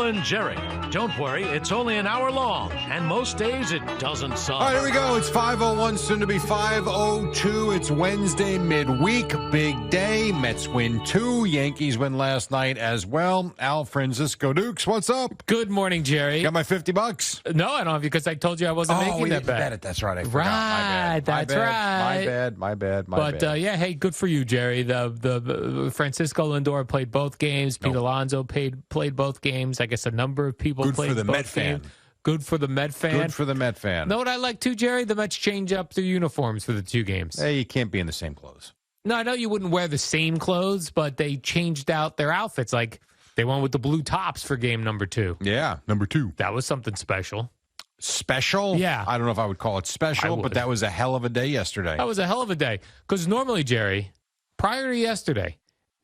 and Jerry. Don't worry, it's only an hour long, and most days it doesn't suck. All right, here we go. It's 5:01, soon to be 5:02. It's Wednesday, midweek, big day. Mets win 2. Yankees win last night as well. Al Francisco Dukes, what's up? Good morning, Jerry. Got my $50? No, I don't have, because I told you I wasn't making that bet. That's right. I forgot. Right, that's right. My bad. But yeah, hey, good for you, Jerry. The Francisco Lindor played both games. Pete Alonso played both games. I guess a number of people Good played for the both Met fan. games. Good for the Met fan. Good for the Met fan. Know what I like too, Jerry? The Mets change up their uniforms for the 2 games. Hey, you can't be in the same clothes. No, I know you wouldn't wear the same clothes, but they changed out their outfits. Like they went with the blue tops for game number 2. Yeah, number 2. That was something special. Special? Yeah. I don't know if I would call it special, but that was a hell of a day yesterday. That was a hell of a day. Because normally, Jerry, prior to yesterday,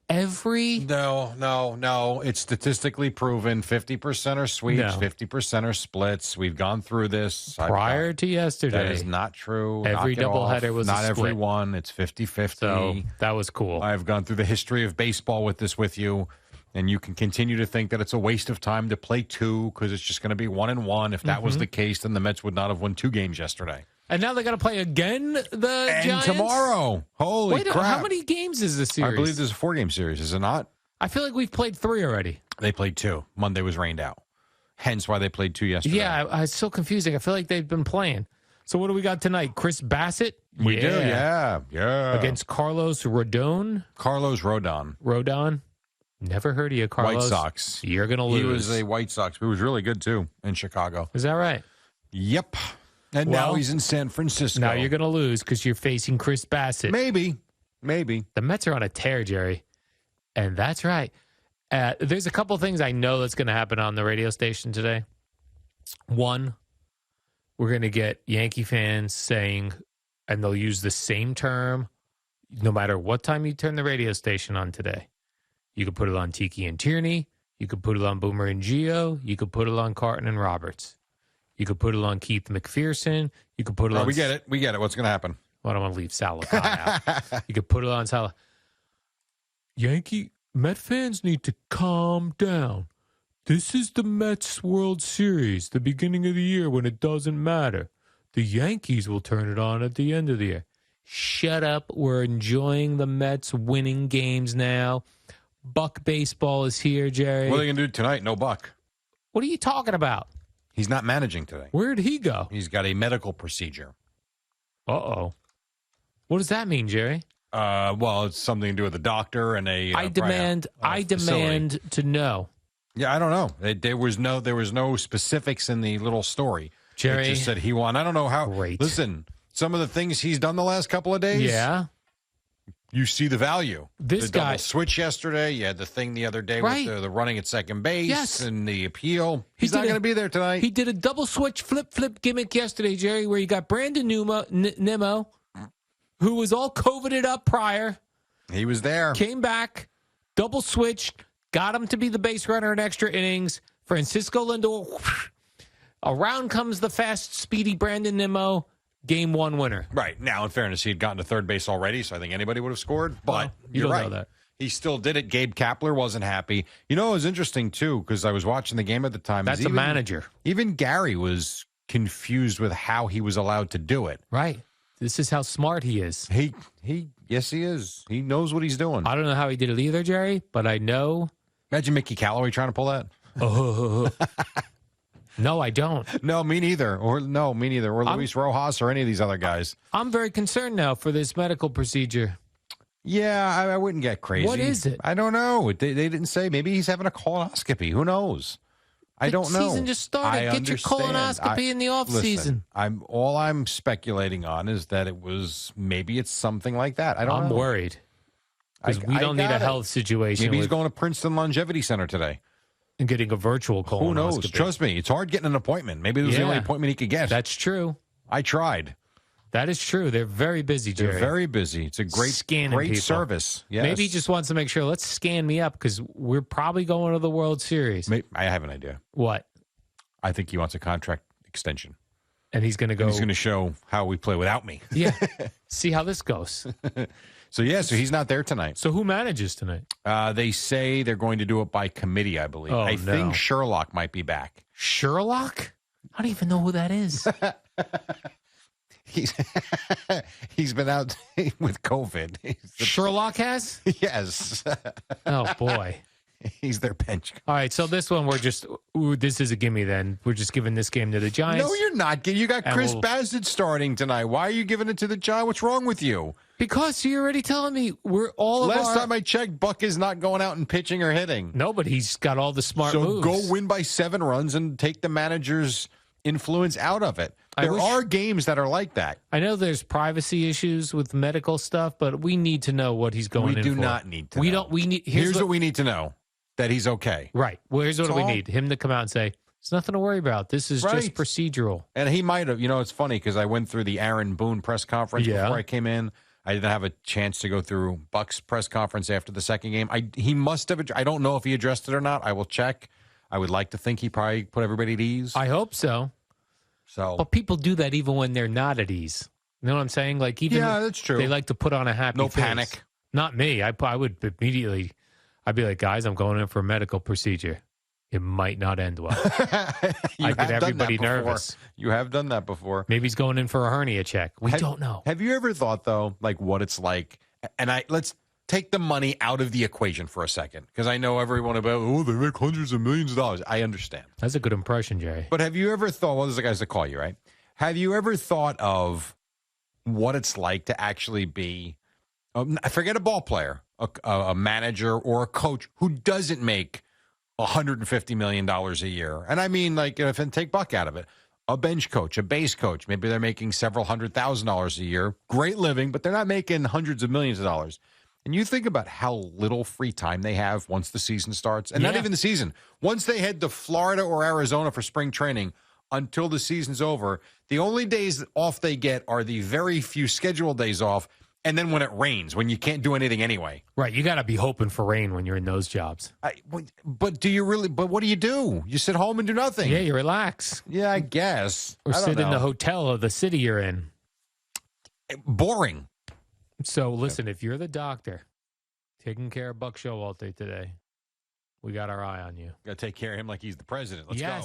No. It's statistically proven 50% are sweeps, No. 50% are splits. We've gone through this. prior to yesterday. That is not true. Every Knock it doubleheader off. was a not every split. one. It's 50-50. So that was cool. I've gone through the history of baseball with you, and you can continue to think that it's a waste of time to play 2 because it's just going to be 1-1. If that was the case, then the Mets would not have won 2 games yesterday. And now they got to play again, the And Giants? tomorrow. Holy Wait, crap. how many games is this series? I believe there's a 4-game series, is it not? I feel like we've played 3 already. They played 2. Monday was rained out. Hence why they played 2 yesterday. Yeah, it's so confusing. I feel like they've been playing. So what do we got tonight? Chris Bassett? We do, yeah. Against Carlos Rodon? Carlos Rodon. Never heard of you, Carlos. White Sox. You're going to lose. He was a White Sox. He was really good, too, in Chicago. Is that right? Yep. And now he's in San Francisco. Now you're going to lose because you're facing Chris Bassett. Maybe. The Mets are on a tear, Jerry. And that's right. There's a couple things I know that's going to happen on the radio station today. One, we're going to get Yankee fans saying, and they'll use the same term no matter what time you turn the radio station on today. You could put it on Tiki and Tierney. You could put it on Boomer and Gio. You could put it on Carton and Roberts. You could put it on Keith McPherson. You could put it on... We get it. What's going to happen? Well, I don't want to leave Sal Licata out. You could put it on Sal. Met fans need to calm down. This is the Mets World Series, the beginning of the year when it doesn't matter. The Yankees will turn it on at the end of the year. Shut up. We're enjoying the Mets winning games now. Buck baseball is here, Jerry. What are they going to do tonight? No Buck. What are you talking about? He's not managing today. Where'd he go? He's got a medical procedure. Uh-oh. What does that mean, Jerry? Well, it's something to do with the doctor and a. I demand to know. Yeah, I don't know. There was no specifics in the little story. Jerry, it just said he won. I don't know how. Great. Listen, some of the things he's done the last couple of days. Yeah. You see the value. This the guy double switch yesterday. You had the thing the other day Right. with the running at second base Yes. and the appeal. He's not going to be there tonight. He did a double switch flip gimmick yesterday, Jerry, where you got Brandon Nimmo, who was all COVIDed up prior. He was there. Came back, double switched, got him to be the base runner in extra innings. Francisco Lindor, whoosh, around comes the fast, speedy Brandon Nimmo. Game 1 winner. Right. Now, in fairness, he had gotten to third base already, so I think anybody would have scored. But Well, you you're don't right. know that. He still did it. Gabe Kapler wasn't happy. You know, it was interesting, too, because I was watching the game at the time. That's a manager. Even Gary was confused with how he was allowed to do it. Right. This is how smart he is. Yes, he is. He knows what he's doing. I don't know how he did it either, Jerry, but I know. Imagine Mickey Callaway trying to pull that. No, I don't. No, me neither. Or Luis Rojas or any of these other guys. I'm very concerned now for this medical procedure. Yeah, I wouldn't get crazy. What is it? I don't know. They didn't say. Maybe he's having a colonoscopy. Who knows? I don't know. The season just started. Get your colonoscopy in the off season. All I'm speculating on is that maybe it's something like that. I don't know. I'm worried because we don't need a health situation. Maybe he's going to Princeton Longevity Center today. And getting a virtual colonoscopy. Who knows? Trust me, it's hard getting an appointment. Maybe it was the only appointment he could get. That's true. I tried. That is true. They're very busy, Jerry. They're very busy. It's a great service. Yes. Maybe he just wants to make sure. Let's scan me up because we're probably going to the World Series. I have an idea. What? I think he wants a contract extension. And he's going to go. He's going to show how we play without me. Yeah. See how this goes. So he's not there tonight. So who manages tonight? They say they're going to do it by committee, I believe. Oh, I no. think Sherlock might be back. Sherlock? I don't even know who that is. He's been out with COVID. Sherlock has? Yes. Oh, boy. He's their bench. All right, so this one this is a gimme then. We're just giving this game to the Giants. No, you're not. You got Chris Bassett starting tonight. Why are you giving it to the Giants? What's wrong with you? Because you're already telling me Last time I checked, Buck is not going out and pitching or hitting. No, but he's got all the smart moves. So go win by 7 runs and take the manager's influence out of it. There are games that are like that. I know there's privacy issues with medical stuff, but we need to know what he's going in for. We do not need to know. Here's what we need to know. That he's okay. Right. Well, here's what we need. Him to come out and say, there's nothing to worry about. This is just procedural. And he might have. It's funny because I went through the Aaron Boone press conference before I came in. I didn't have a chance to go through Buck's press conference after the second game. He must have. I don't know if he addressed it or not. I will check. I would like to think he probably put everybody at ease. I hope so. But people do that even when they're not at ease. You know what I'm saying? Like that's true. They like to put on a happy face. No panic. Not me. I would immediately. I'd be like, guys, I'm going in for a medical procedure. It might not end well. I get everybody nervous. You have done that before. Maybe he's going in for a hernia check. We don't know. Have you ever thought, though, like what it's like? And let's take the money out of the equation for a second, because I know everyone about, they make hundreds of millions of dollars. I understand. That's a good impression, Jerry. But have you ever thought, there's the guys that call you, right? Have you ever thought of what it's like to actually be, forget a ball player, a manager or a coach who doesn't make $150 million a year? And I mean, like, if and take Buck out of it, a bench coach, a base coach, maybe they're making several $100,000 a year. Great living, but they're not making hundreds of millions of dollars. And you think about how little free time they have once the season starts. And not even the season. Once they head to Florida or Arizona for spring training until the season's over, the only days off they get are the very few scheduled days off. And then when it rains, when you can't do anything anyway. Right. You got to be hoping for rain when you're in those jobs. But do you really? But what do? You sit home and do nothing. Yeah, you relax. Yeah, I guess. Or sit in the hotel of the city you're in. Boring. So listen, if you're the doctor taking care of Buck Showalter today, we got our eye on you. Got to take care of him like he's the president. Let's go.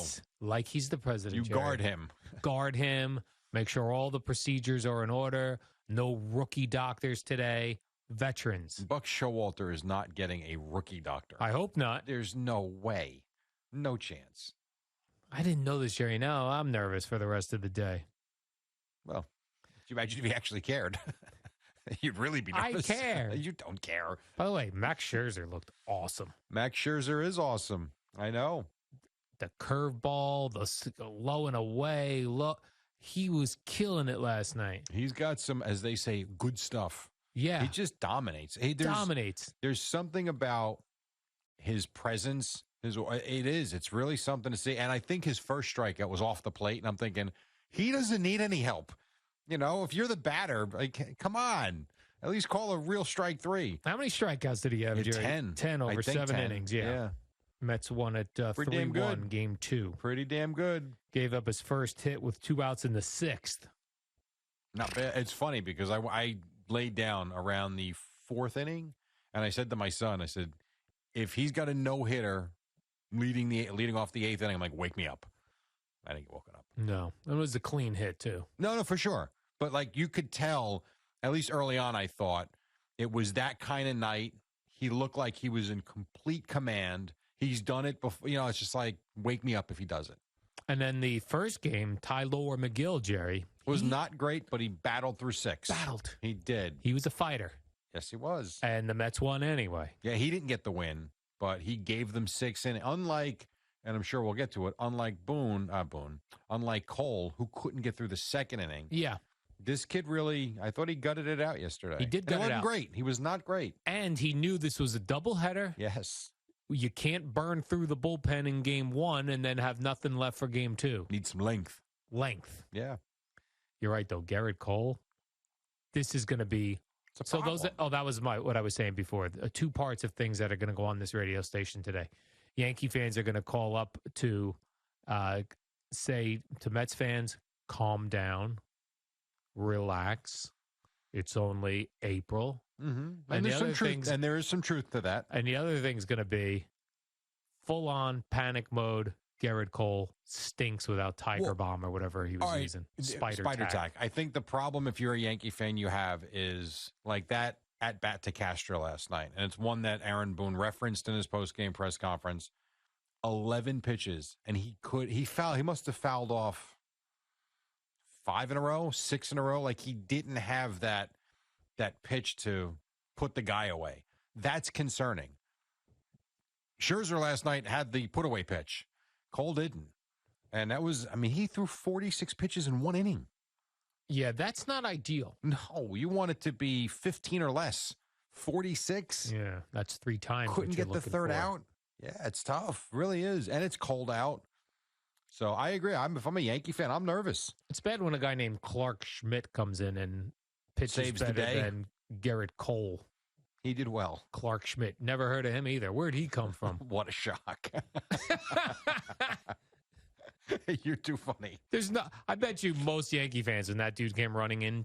Like he's the president. You Jerry. guard him. Guard him. Make sure all the procedures are in order. No rookie doctors today. Veterans. Buck Showalter is not getting a rookie doctor. I hope not. There's no way. No chance. I didn't know this, Jerry. Now I'm nervous for the rest of the day. Well, could you imagine if he actually cared? You'd really be nervous. I care. You don't care. By the way, Max Scherzer looked awesome. Max Scherzer is awesome. I know. The curveball, the low and away, he was killing it last night. He's got some, as they say, good stuff. Yeah. He just dominates. Dominates. There's something about his presence. It's really something to see. And I think his first strikeout was off the plate. And I'm thinking, he doesn't need any help. If you're the batter, like, come on. At least call a real strike 3. How many strikeouts did he have, Jerry? 10. 10 over 7 innings, yeah. Mets won at 3-1, game 2. Pretty damn good. Gave up his first hit with 2 outs in the 6th. Not bad. It's funny because I laid down around the 4th inning, and I said to my son, I said, if he's got a no-hitter leading off the 8th inning, I'm like, wake me up. I didn't get woken up. No. It was a clean hit, too. No, for sure. But, like, you could tell, at least early on, I thought, it was that kind of night. He looked like he was in complete command. He's done it before. It's just like, wake me up if he does it. And then the first game, Tylor McGill, Jerry. Was not great, but he battled through 6. He did. He was a fighter. Yes, he was. And the Mets won anyway. Yeah, he didn't get the win, but he gave them 6 innings. Unlike, and I'm sure we'll get to it, unlike unlike Cole, who couldn't get through the 2nd inning. Yeah. This kid really, I thought he gutted it out yesterday. He did gut it out. He wasn't great. He was not great. And he knew this was a doubleheader. Yes. You can't burn through the bullpen in game 1 and then have nothing left for game 2. Need some length. Yeah. You're right, though. Garrett Cole, this is going to be. So that was what I was saying before. 2 parts of things that are going to go on this radio station today. Yankee fans are going to call up to say to Mets fans, calm down, relax. It's only April. Mm-hmm. And there's some truth, and there is some truth to that. And the other thing's going to be full-on panic mode. Garrett Cole stinks without Tiger Bomb or whatever he was using. Spider tack. I think the problem, if you're a Yankee fan, you have is like that at bat to Castro last night, and it's one that Aaron Boone referenced in his post-game press conference. 11 pitches, and he must have fouled off 5 in a row, 6 in a row. Like he didn't have that pitch to put the guy away. That's concerning. Scherzer last night had the put-away pitch. Cole didn't. And that was, he threw 46 pitches in 1 inning. Yeah, that's not ideal. No, you want it to be 15 or less. 46? Yeah, that's 3 times. Couldn't get the third out. Yeah, it's tough. Really is. And it's cold out. So I agree. If I'm a Yankee fan, I'm nervous. It's bad when a guy named Clark Schmidt comes in and pitches Saves better the day. than Garrett Cole. He did well. Clark Schmidt. Never heard of him either. Where'd he come from? What a shock. You're too funny. I bet you most Yankee fans, when that dude came running in.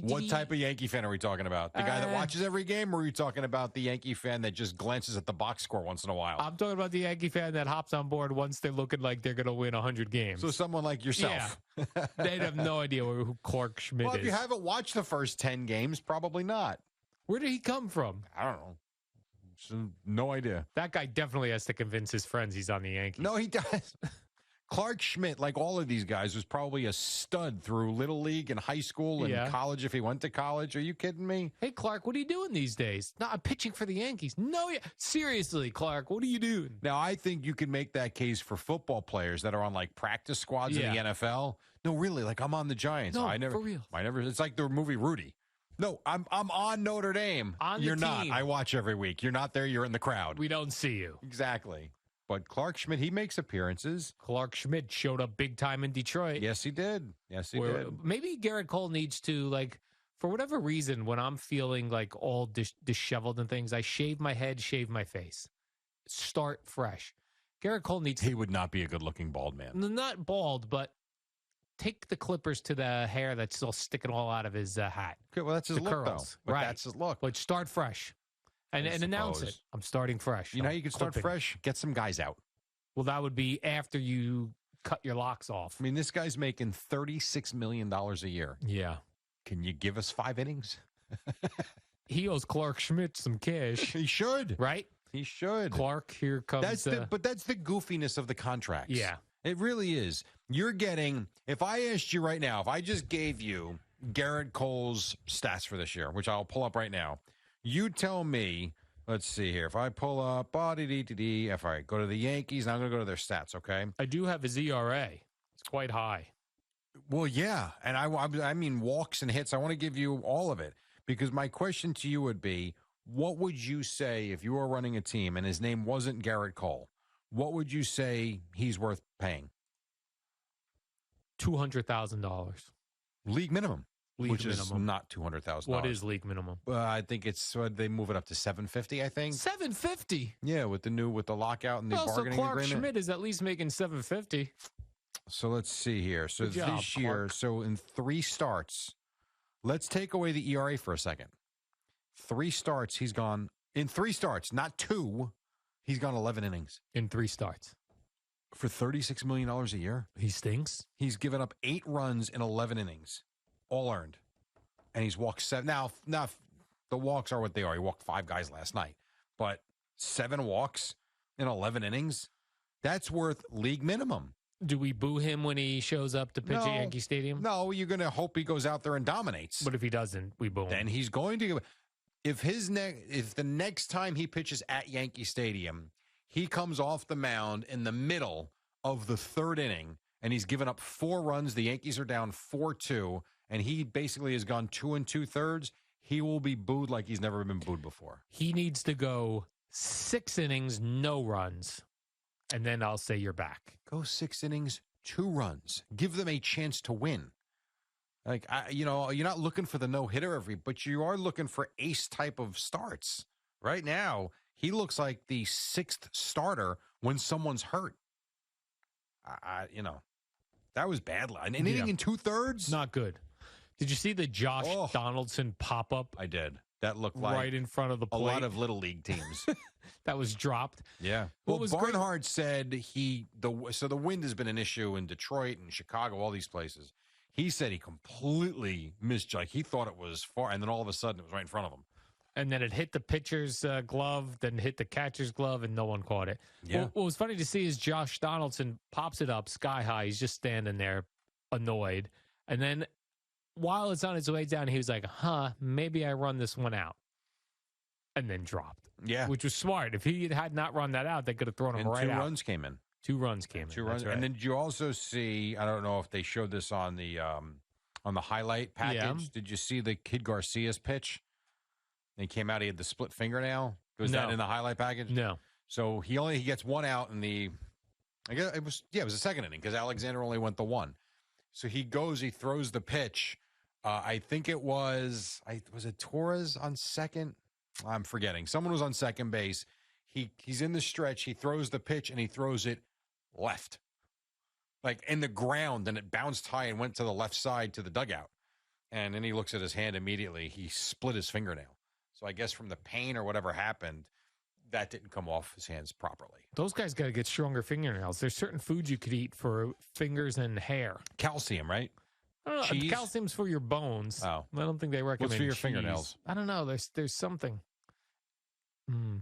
What type of Yankee fan are we talking about? The guy that watches every game, or are you talking about the Yankee fan that just glances at the box score once in a while? I'm talking about the Yankee fan that hops on board once they're looking like they're going to win 100 games. So someone like yourself. Yeah. They'd have no idea who Clark Schmidt Well, is. if you haven't watched the first 10 games, probably not. Where did he come from? I don't know. No idea. That guy definitely has to convince his friends he's on the Yankees. No, he does. Clark Schmidt, like all of these guys, was probably a stud through Little League and high school and college if he went to college. Are you kidding me? Hey, Clark, what are you doing these days? No, I'm pitching for the Yankees. No, seriously, Clark, what are you doing? Now, I think you can make that case for football players that are on like practice squads in the NFL. No, really, like I'm on the Giants. No, for real. It's like the movie Rudy. No, I'm on Notre Dame. You're not. I watch every week. You're not there. You're in the crowd. We don't see you. Exactly. But Clark Schmidt, he makes appearances. Clark Schmidt showed up big time in Detroit. Yes, he did. Did. Maybe Garrett Cole needs to, like, for whatever reason, when I'm feeling like all disheveled and things, I shave my head, shave my face. Start fresh. Garrett Cole needs He would not be a good-looking bald man. Not bald, but take the clippers to the hair that's still sticking all out of his hat. Okay, well, that's his look, curls. though. But right. That's his look. But start fresh. And announce it. I'm starting fresh. You know how you can start fresh? Get some guys out. Well, that would be after you cut your locks off. I mean, this guy's making $36 million a year. Yeah. Can you give us 5 innings? He owes Clark Schmidt some cash. He should. Right? He should. Clark, here comes But that's the goofiness of the contracts. Yeah. It really is. You're getting, if I asked you right now, if I just gave you Garrett Cole's stats for this year, which I'll pull up right now, you tell me, let's see here. If I pull up, if I go to the Yankees, now I'm going to go to their stats, okay? I do have his ERA. It's quite high. Well, yeah. And I mean walks and hits. I want to give you all of it because my question to you would be, what would you say if you were running a team and his name wasn't Garrett Cole? What would you say he's worth paying? $200,000. League minimum. Which minimum. Is not $200,000. What is league minimum? I think they move it up to $750. I think $750. Yeah, with the lockout and the bargaining so Clark agreement. Schmidt is at least making $750. So let's see here. So Good job, this year, Clark. so in 3 starts, let's take away the ERA for a second. 3 starts, he's gone in 3 starts, not 2. He's gone 11 innings In 3 starts. for $36 million a year. He stinks. He's given up 8 runs in 11 innings. All earned. And he's walked 7. Now, the walks are what they are. He walked 5 guys last night. But 7 walks in 11 innings, that's worth league minimum. Do we boo him when he shows up to pitch at Yankee Stadium? No, you're going to hope he goes out there and dominates. But if he doesn't, we boo him. Then he's going to. If the next time he pitches at Yankee Stadium, he comes off the mound in the middle of the 3rd inning, and he's given up 4 runs. The Yankees are down 4-2, and he basically has gone 2 2/3. He will be booed like he's never been booed before. He needs to go 6 innings, no runs, and then I'll say you're back. Go 6 innings, 2 runs. Give them a chance to win. Like, you're not looking for the no-hitter but you are looking for ace type of starts. Right now, he looks like the 6th starter when someone's hurt. That was bad. An inning in 2/3? Not good. Did you see the Josh Donaldson pop-up? I did. That looked like right in front of the plate. A lot of Little League teams. That was dropped. Yeah. Well, Barnhart said so the wind has been an issue in Detroit and Chicago, all these places. He said he completely misjudged. He thought it was far, and then all of a sudden it was right in front of him. And then it hit the pitcher's glove, then hit the catcher's glove, and no one caught it. Yeah. What was funny to see is Josh Donaldson pops it up sky high. He's just standing there annoyed. And then while it's on its way down, he was like, maybe I run this one out. And then dropped. Yeah. Which was smart. If he had not run that out, they could have thrown him right out. 2 runs came in. 2 runs came in. 2 runs. Right. And then did you also see, I don't know if they showed this on the highlight package. Yeah. Did you see the Kid Garcia's pitch? He came out, he had the split fingernail. Was that in the highlight package? No. So he gets 1 out in I guess it was the second inning because Alexander only went the 1. So he throws the pitch. I think it was it Torres on second? I'm forgetting. Someone was on second base. He's in the stretch. He throws the pitch and he throws it left, like in the ground, and it bounced high and went to the left side to the dugout. And then he looks at his hand immediately. He split his fingernail. So I guess from the pain or whatever happened, that didn't come off his hands properly. Those guys got to get stronger fingernails. There's certain foods you could eat for fingers and hair. Calcium, right? Cheese? Calcium's for your bones. Oh. I don't think they recommend What's for your cheese. fingernails? I don't know. There's something.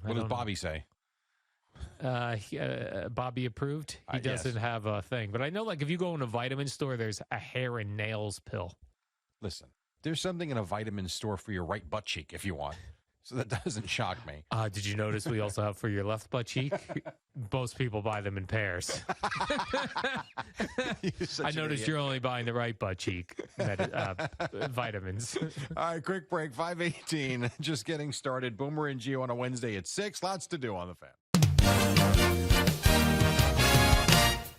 What does Bobby say? Bobby approved. He doesn't have a thing. But I know, like, if you go in a vitamin store, there's a hair and nails pill. Listen, there's something in a vitamin store for your right butt cheek if you want. So that doesn't shock me. Did you notice we also have for your left butt cheek? Most people buy them in pairs. I noticed you're only buying the right butt cheek vitamins. All right, quick break, 5:18. Just getting started. Boomer and Gio on a Wednesday at 6. Lots to do on the Fan.